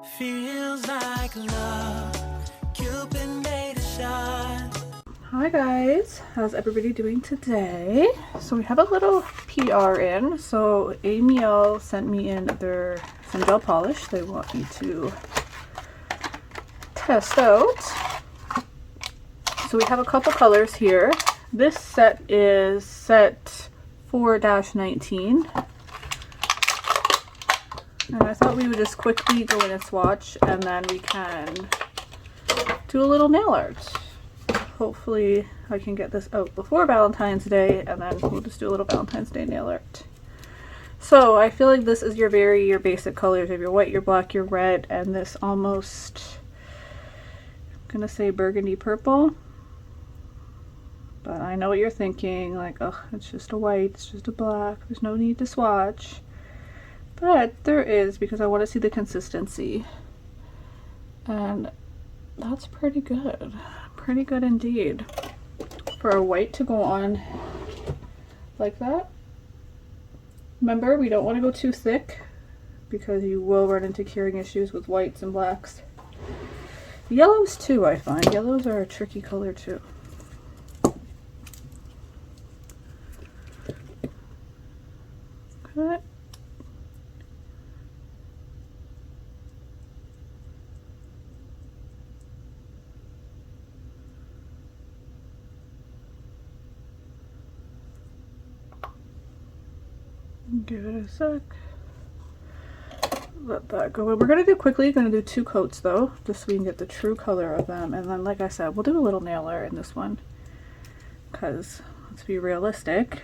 Feels like love, Cupid made a shot. Hi guys, how's everybody doing today? So we have a little PR in. So Aimiel sent me in some gel polish they want me to test out. So we have a couple colors here. This set is set 4-19. And I thought we would just quickly go in and swatch, and then we can do a little nail art. Hopefully I can get this out before Valentine's Day, and then we'll just do a little Valentine's Day nail art. So I feel like this is your basic colors of your white, your black, your red, and this almost, I'm gonna say burgundy purple. But I know what you're thinking, like, oh, it's just a white, it's just a black, there's no need to swatch. But there is, because I want to see the consistency. And that's pretty good. Pretty good indeed. For a white to go on like that. Remember, we don't want to go too thick because you will run into curing issues with whites and blacks. Yellows too, I find. Yellows are a tricky color too. Okay. Give it a sec. Let that go. We're going to do quickly, going to do 2 coats though, just so we can get the true color of them. And then, like I said, we'll do a little nail art in this one. Because, let's be realistic,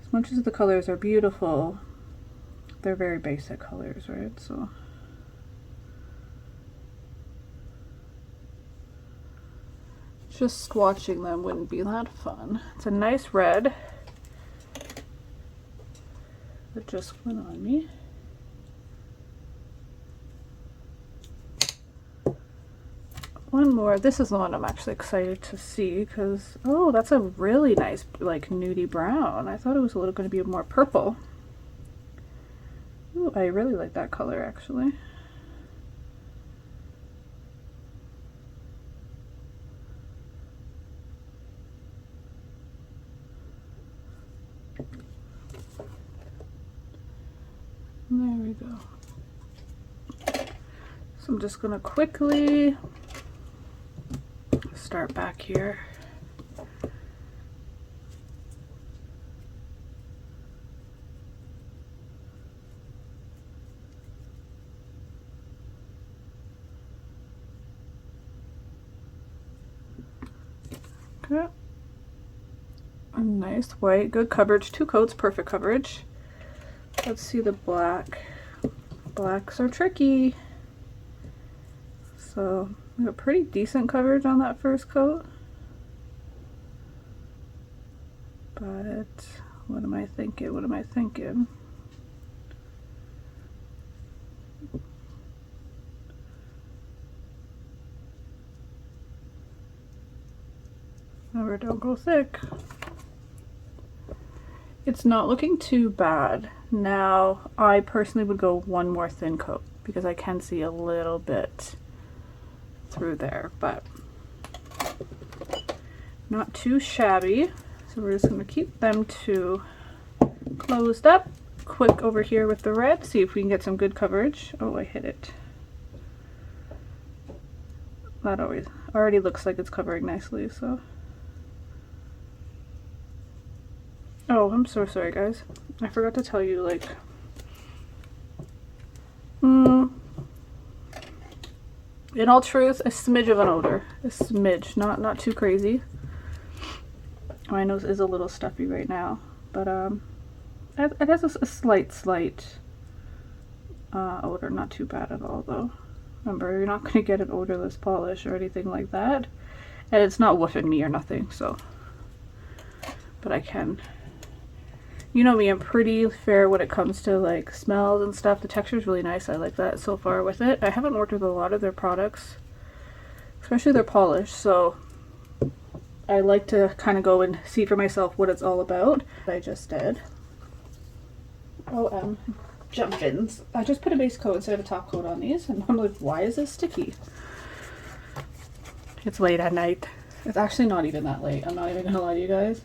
as much as the colors are beautiful, they're very basic colors, right? So just swatching them wouldn't be that fun. It's a nice red. It just went on me. One more. This is the one I'm actually excited to see because, oh, that's a really nice, like, nudie brown. I thought it was a little going to be more purple. Ooh, I really like that color actually. There we go. So I'm just gonna quickly start back here. Okay. A nice white, good coverage, 2 coats, perfect coverage. Let's see the black. Blacks are tricky. So we got pretty decent coverage on that first coat. But what am I thinking? What am I thinking? Remember, don't go thick. It's not looking too bad. Now, I personally would go one more thin coat because I can see a little bit through there, but not too shabby. So we're just going to keep them 2 closed up. Quick over here with the red, see if we can get some good coverage. Oh, I hit it. That already looks like it's covering nicely, so. Oh, I'm so sorry guys. I forgot to tell you, like, in all truth, a smidge of an odor. A smidge, not too crazy. My nose is a little stuffy right now, but it has a slight odor. Not too bad at all though. Remember, you're not going to get an odorless polish or anything like that, and it's not woofing me or nothing, so. But I can. You know me, I'm pretty fair when it comes to like smells and stuff. The texture is really nice. I like that so far with it. I haven't worked with a lot of their products, especially their polish, so I like to kind of go and see for myself what it's all about. I just did. jump-ins. I just put a base coat instead of a top coat on these, and I'm like, why is this sticky? It's late at night. It's actually not even that late. I'm not even gonna lie to you guys.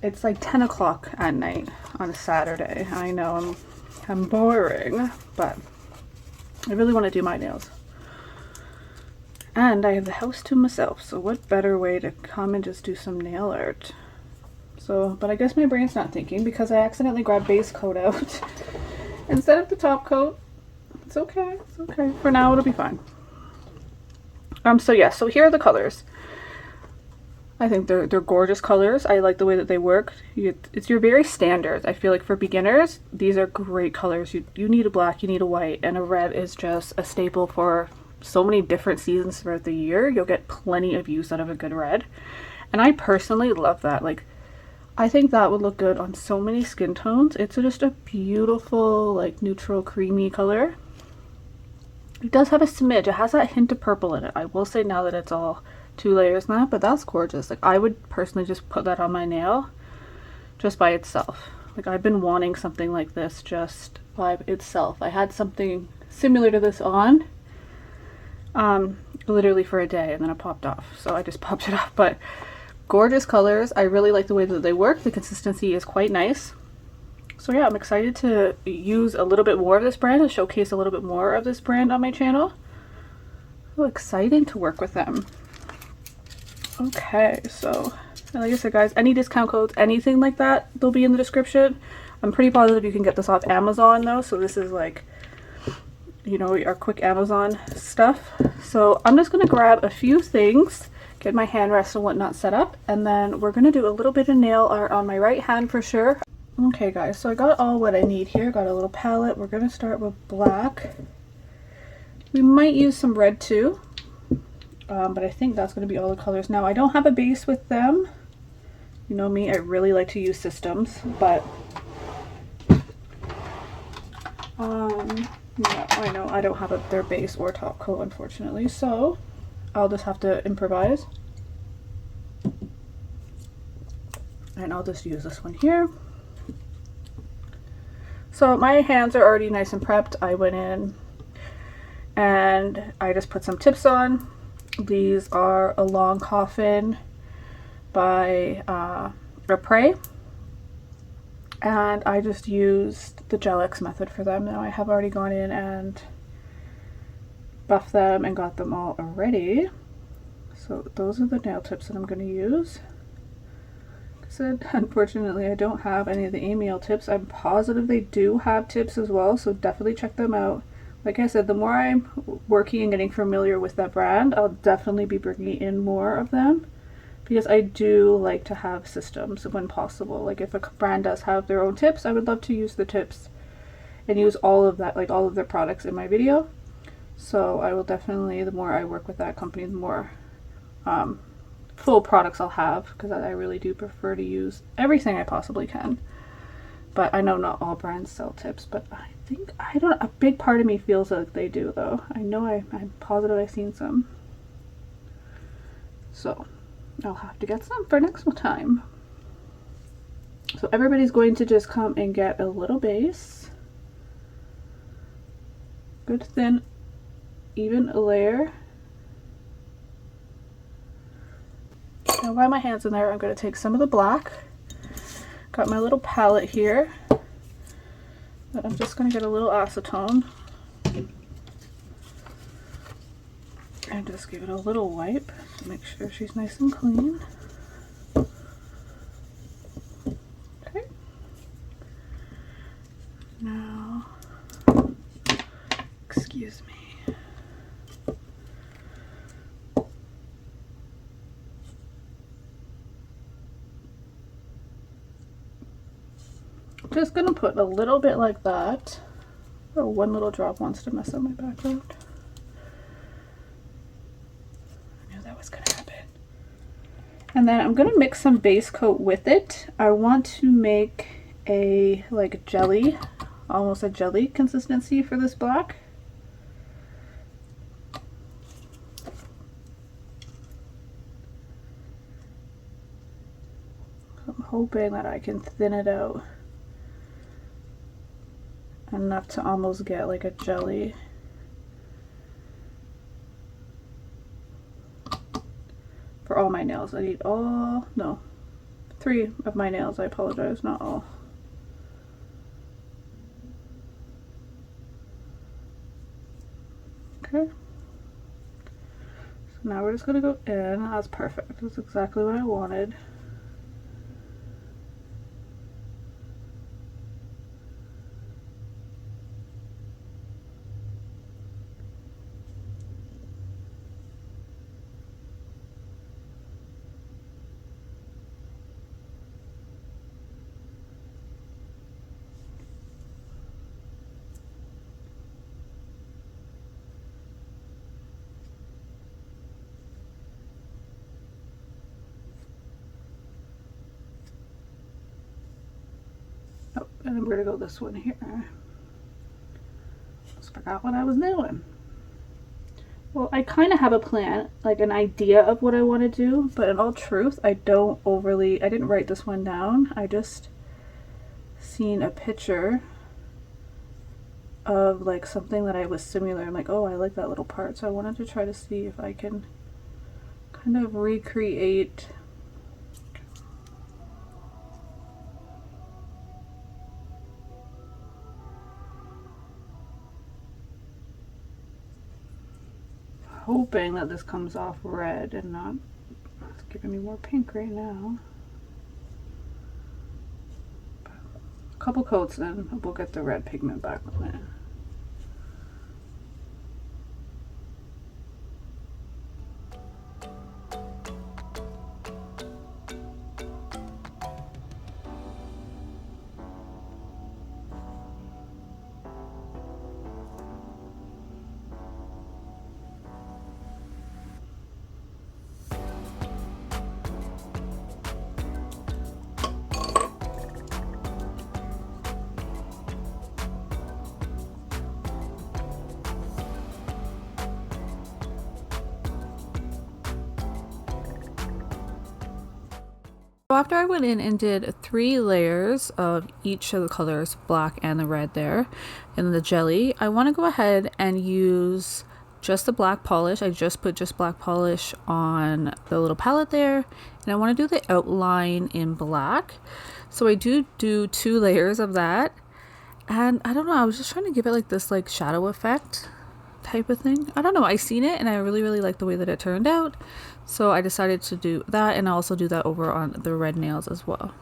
It's like 10 o'clock at night on a Saturday. I know I'm boring, but I really want to do my nails. And I have the house to myself, so what better way to come and just do some nail art? So, but I guess my brain's not thinking because I accidentally grabbed base coat out instead of the top coat. It's okay, it's okay. For now, it'll be fine. So yeah, so here are the colors. I think they're gorgeous colors. I like the way that they work. It's your very standards. I feel like for beginners, these are great colors. You need a black, you need a white, and a red is just a staple for so many different seasons throughout the year. You'll get plenty of use out of a good red. And I personally love that. Like, I think that would look good on so many skin tones. It's just a beautiful, like, neutral creamy color. It does have a smidge. It has that hint of purple in it. I will say now that it's all 2 layers now, but that's gorgeous. Like, I would personally just put that on my nail just by itself. Like, I've been wanting something like this just by itself. I had something similar to this on literally for a day, and then it popped off, so I just popped it off. But gorgeous colors. I really like the way that they work. The consistency is quite nice. So yeah, I'm excited to use a little bit more of this brand and showcase a little bit more of this brand on my channel. So exciting to work with them. Okay, so like I said, guys, any discount codes, anything like that, they'll be in the description. I'm pretty positive you can get this off Amazon though, so this is like, you know, our quick Amazon stuff. So I'm just gonna grab a few things, get my hand rest and whatnot set up, and then we're gonna do a little bit of nail art on my right hand for sure. Okay guys, so I got all what I need here. Got a little palette. We're gonna start with black. We might use some red too, but I think that's gonna be all the colors. Now I don't have a base with them. You know me, I really like to use systems, but yeah, I know I don't have their base or top coat, unfortunately, so I'll just have to improvise. And I'll just use this one here. So my hands are already nice and prepped. I went in and I just put some tips on. These are a long coffin by Rapre. And I just used the Gel X method for them. Now I have already gone in and buffed them and got them all ready. So those are the nail tips that I'm going to use. Like I said, unfortunately I don't have any of the Aimiel tips. I'm positive they do have tips as well, so definitely check them out. Like I said, the more I'm working and getting familiar with that brand, I'll definitely be bringing in more of them. Because I do like to have systems when possible. Like if a brand does have their own tips, I would love to use the tips and use all of that, like all of their products in my video. So I will definitely, the more I work with that company, the more full products I'll have, because I really do prefer to use everything I possibly can. But I know not all brands sell tips, but I think, I don't know, a big part of me feels like they do though. I know I'm positive I've seen some. So I'll have to get some for next time. So everybody's going to just come and get a little base. Good thin, even layer. Now while my hand's in there, I'm going to take some of the black. Got my little palette here. But I'm just going to get a little acetone. And just give it a little wipe to make sure she's nice and clean. Okay. Now, excuse me. Just gonna put a little bit like that. Oh, one little drop wants to mess up my background. And then I'm gonna mix some base coat with it. I want to make a like jelly, almost a jelly consistency for this black. I'm hoping that I can thin it out. enough to almost get like a jelly. For all my nails. I need all, no, 3 of my nails. I apologize, not all. Okay. So now we're just gonna go in. That's perfect. That's exactly what I wanted. Oh, and then we're gonna go this one here. Just forgot what I was doing. Well, I kind of have a plan, like an idea of what I want to do, but in all truth, I didn't write this one down. I just seen a picture of like something that I was similar. I'm like, oh, I like that little part. So I wanted to try to see if I can kind of recreate hoping that this comes off red and not, it's giving me more pink right now. A couple coats in, we'll get the red pigment back on it. So after I went in and did 3 layers of each of the colors, black and the red there, and the jelly, I want to go ahead and use just the black polish. I just put just black polish on the little palette there, and I want to do the outline in black. So I do 2 layers of that, and I don't know, I was just trying to give it like this like shadow effect type of thing. I don't know, I seen it and I really like the way that it turned out, so I decided to do that, and also do that over on the red nails as well.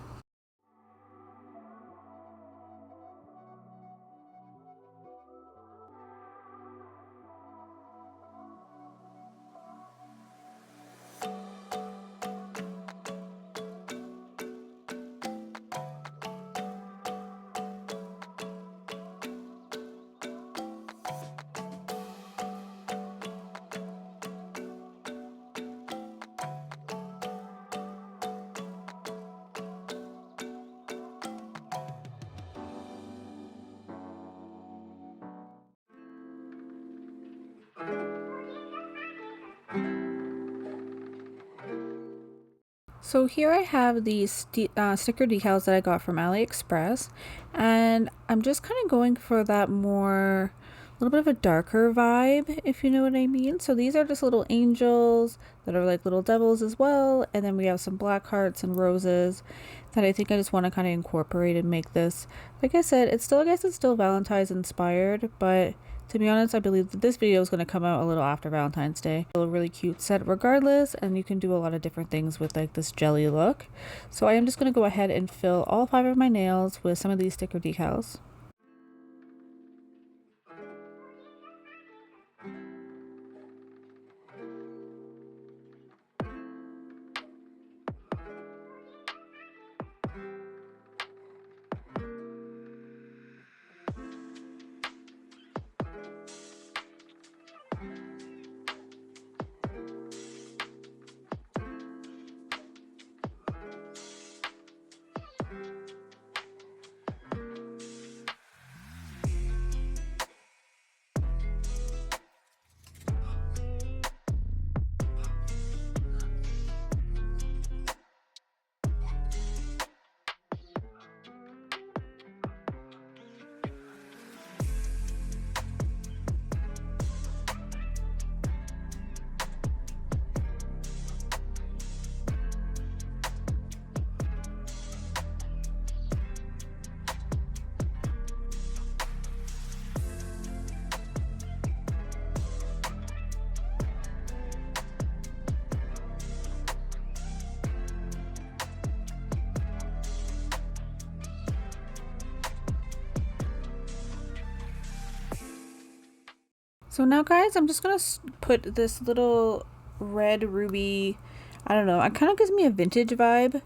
So here I have these sticker decals that I got from AliExpress, and I'm just kind of going for that more, a little bit of a darker vibe, if you know what I mean. So these are just little angels that are like little devils as well, and then we have some black hearts and roses that I think I just want to kind of incorporate and make this, like I said, it's still, I guess it's still Valentine's inspired, but to be honest, I believe that this video is going to come out a little after Valentine's Day. A really cute set regardless, and you can do a lot of different things with like this jelly look. So I am just going to go ahead and fill all 5 of my nails with some of these sticker decals. So now guys, I'm just gonna put this little red ruby, I don't know, it kind of gives me a vintage vibe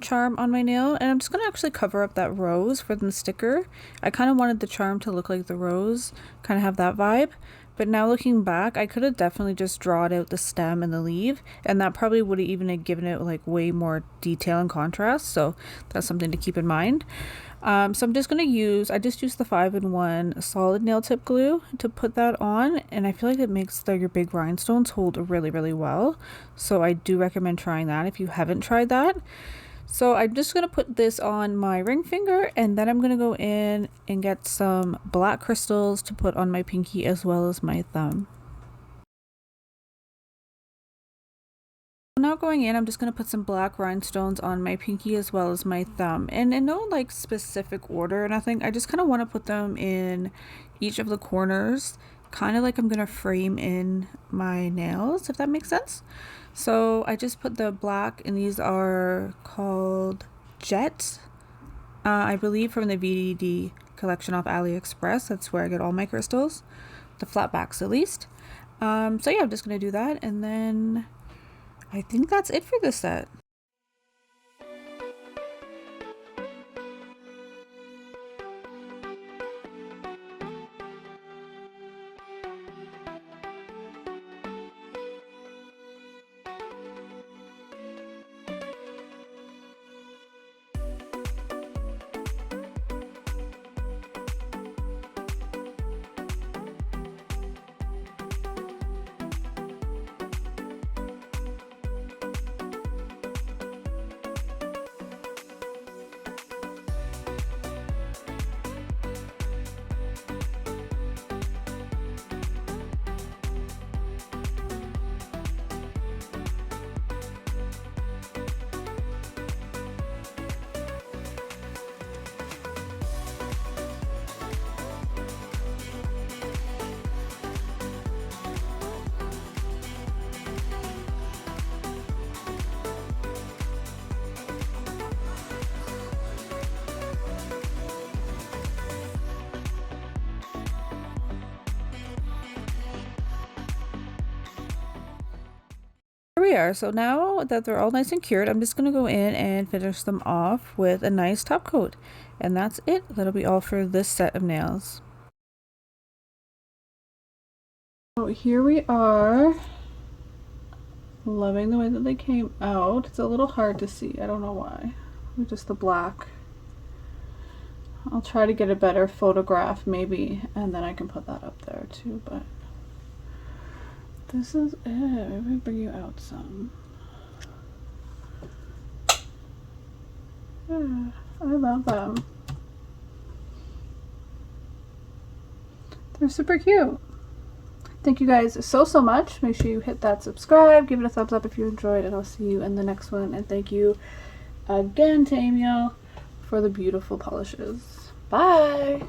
charm on my nail, and I'm just gonna actually cover up that rose for the sticker. I kind of wanted the charm to look like the rose, kind of have that vibe. But now looking back, I could have definitely just drawn out the stem and the leaf, and that probably would have even given it like way more detail and contrast. So that's something to keep in mind. So I'm just going to use, I just used the 5-in-1 solid nail tip glue to put that on, and I feel like it makes your big rhinestones hold really well. So I do recommend trying that if you haven't tried that. So I'm just going to put this on my ring finger, and then I'm going to go in and get some black crystals to put on my pinky as well as my thumb. Now going in, I'm just going to put some black rhinestones on my pinky as well as my thumb, and in no like specific order or nothing. I just kind of want to put them in each of the corners, kind of like I'm going to frame in my nails, if that makes sense. So I just put the black, and these are called Jet, I believe from the VDD collection off AliExpress. That's where I get all my crystals, the flat backs at least. So yeah, I'm just going to do that, and then I think that's it for this set. Here we are. So now that they're all nice and cured, I'm just going to go in and finish them off with a nice top coat. And that's it. That'll be all for this set of nails. So here we are. Loving the way that they came out. It's a little hard to see. I don't know why. Just the black. I'll try to get a better photograph maybe, and then I can put that up there too, but this is it. Let me bring you out some. Yeah, I love them. They're super cute. Thank you guys so much. Make sure you hit that subscribe, give it a thumbs up if you enjoyed, and I'll see you in the next one. And thank you again to Aimiel for the beautiful polishes. Bye!